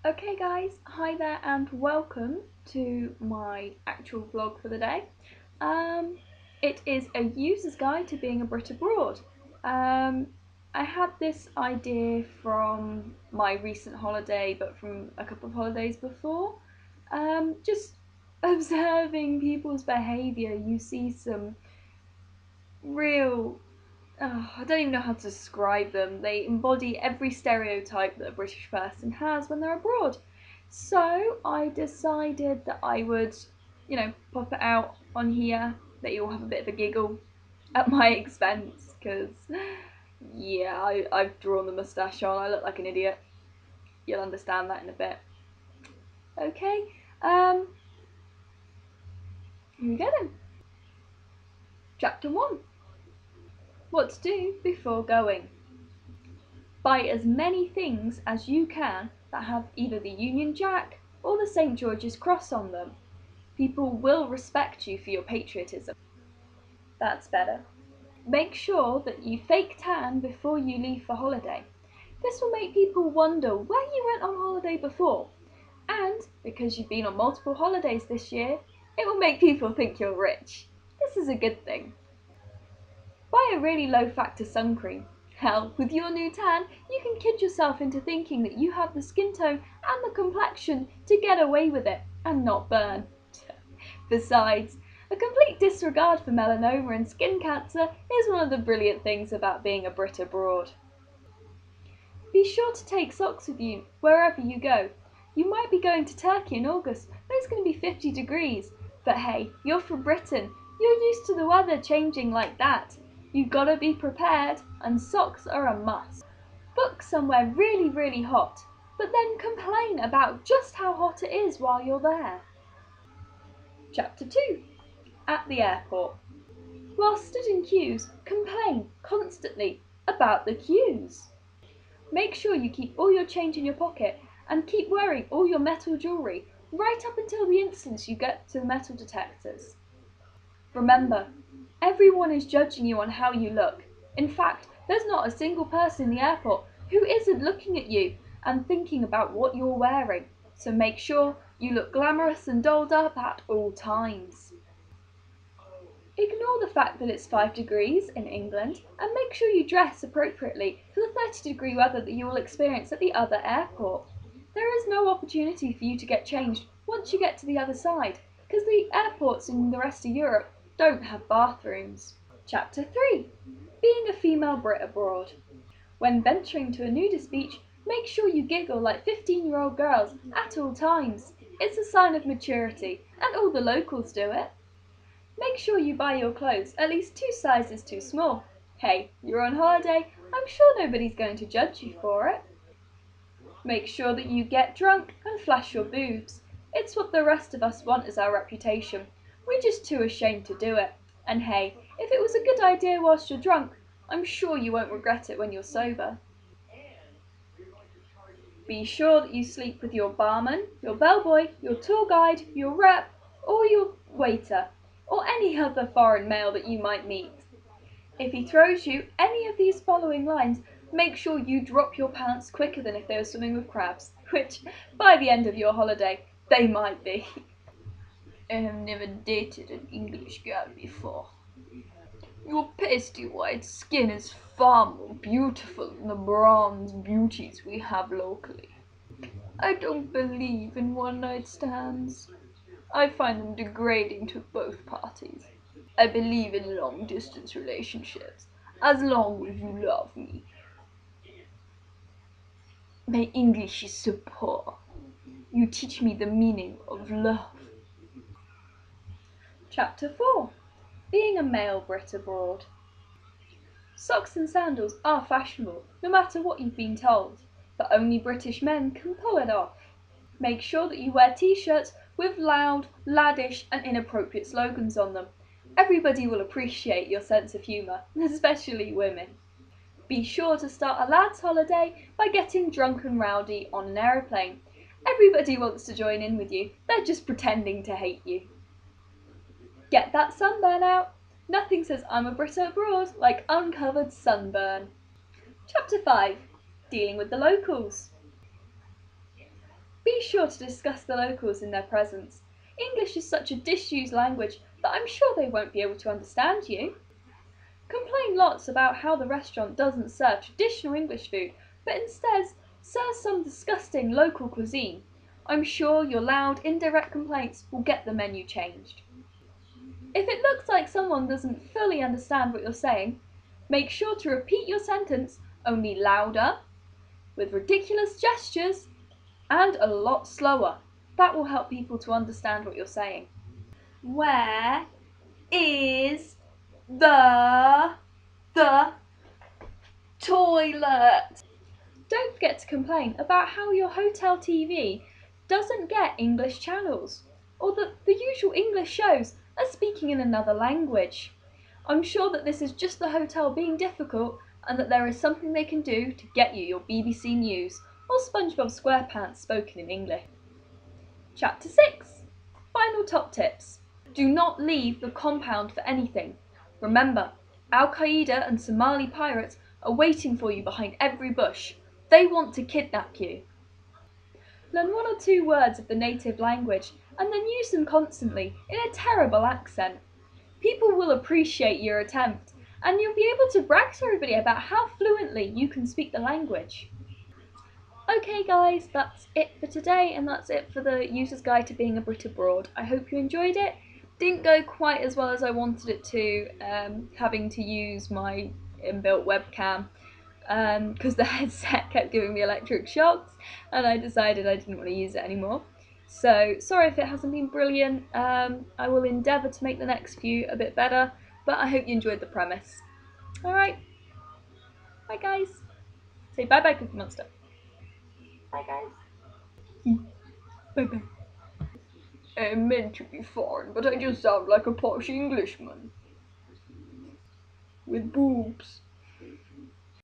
Okay guys, hi there and welcome to my actual vlog for the day. It is a user's guide to being a Brit abroad. I had this idea from my recent holiday, but from a couple of holidays before. Just observing people's behaviour, you see some real I don't even know how to describe them. They embody every stereotype that a British person has when they're abroad. So I decided that I would, pop it out on here, that you'll have a bit of a giggle at my expense, because, yeah, I've drawn the moustache on. I look like an idiot. You'll understand that in a bit. Okay, here we go then. Chapter 1. What to do before going. Buy as many things as you can that have either the Union Jack or the St. George's Cross on them. People will respect you for your patriotism. That's better. Make sure that you fake tan before you leave for holiday. This will make people wonder where you went on holiday before. And because you've been on multiple holidays this year, it will make people think you're rich. This is a good thing. Buy a really low factor sun cream. Hell, with your new tan, you can kid yourself into thinking that you have the skin tone and the complexion to get away with it and not burn. Besides, a complete disregard for melanoma and skin cancer is one of the brilliant things about being a Brit abroad. Be sure to take socks with you wherever you go. You might be going to Turkey in August, but it's going to be 50 degrees. But hey, you're from Britain. You're used to the weather changing like that. You've got to be prepared, and socks are a must. Book somewhere really hot, but then complain about just how hot it is while you're there. Chapter 2. At the airport. While stood in queues, complain constantly about the queues. Make sure you keep all your change in your pocket and keep wearing all your metal jewellery right up until the instant you get to the metal detectors. Remember, everyone is judging you on how you look. In fact, there's not a single person in the airport who isn't looking at you and thinking about what you're wearing. So make sure you look glamorous and dolled up at all times. Ignore the fact that it's 5 degrees in England and make sure you dress appropriately for the 30-degree weather that you will experience at the other airport. There is no opportunity for you to get changed once you get to the other side, because the airports in the rest of Europe don't have bathrooms. Chapter 3. Being a female Brit abroad. When venturing to a nudist beach, make sure you giggle like 15-year-old girls at all times. It's a sign of maturity, and all the locals do it. Make sure you buy your clothes at least 2 sizes too small. Hey, you're on holiday, I'm sure nobody's going to judge you for it. Make sure that you get drunk and flash your boobs. It's what the rest of us want as our reputation. We're just too ashamed to do it. And hey, if it was a good idea whilst you're drunk, I'm sure you won't regret it when you're sober. Be sure that you sleep with your barman, your bellboy, your tour guide, your rep, or your waiter, or any other foreign male that you might meet. If he throws you any of these following lines, make sure you drop your pants quicker than if they were swimming with crabs, which, by the end of your holiday, they might be. I have never dated an English girl before. Your pasty white skin is far more beautiful than the bronze beauties we have locally. I don't believe in one-night stands. I find them degrading to both parties. I believe in long-distance relationships, as long as you love me. My English is so poor. You teach me the meaning of love. Chapter 4. Being a male Brit abroad. Socks and sandals are fashionable, no matter what you've been told, but only British men can pull it off. Make sure that you wear t-shirts with loud, laddish and inappropriate slogans on them. Everybody will appreciate your sense of humour, especially women. Be sure to start a lad's holiday by getting drunk and rowdy on an aeroplane. Everybody wants to join in with you, they're just pretending to hate you. Get that sunburn out. Nothing says I'm a Brit abroad like uncovered sunburn. Chapter 5. Dealing with the locals. Be sure to discuss the locals in their presence. English is such a disused language that I'm sure they won't be able to understand you. Complain lots about how the restaurant doesn't serve traditional English food, but instead serves some disgusting local cuisine. I'm sure your loud, indirect complaints will get the menu changed. If it looks like someone doesn't fully understand what you're saying, make sure to repeat your sentence only louder, with ridiculous gestures, and a lot slower. That will help people to understand what you're saying. Where is the toilet? Don't forget to complain about how your hotel TV doesn't get English channels, or that the usual English shows are speaking in another language. I'm sure that this is just the hotel being difficult and that there is something they can do to get you your BBC News or SpongeBob SquarePants spoken in English. Chapter 6. Final top tips. Do not leave the compound for anything. Remember, Al-Qaeda and Somali pirates are waiting for you behind every bush. They want to kidnap you. Learn 1 or 2 words of the native language and then use them constantly in a terrible accent. People will appreciate your attempt and you'll be able to brag to everybody about how fluently you can speak the language. Okay guys, that's it for today and that's it for the user's guide to being a Brit abroad. I hope you enjoyed it. Didn't go quite as well as I wanted it to, having to use my inbuilt webcam because the headset kept giving me electric shocks and I decided I didn't want to use it anymore. So sorry if it hasn't been brilliant. I will endeavour to make the next few a bit better, but I hope you enjoyed the premise. Alright, bye guys. Say bye bye Cookie Monster. Bye guys. Bye bye. I'm meant to be foreign, but I just sound like a posh Englishman. With boobs.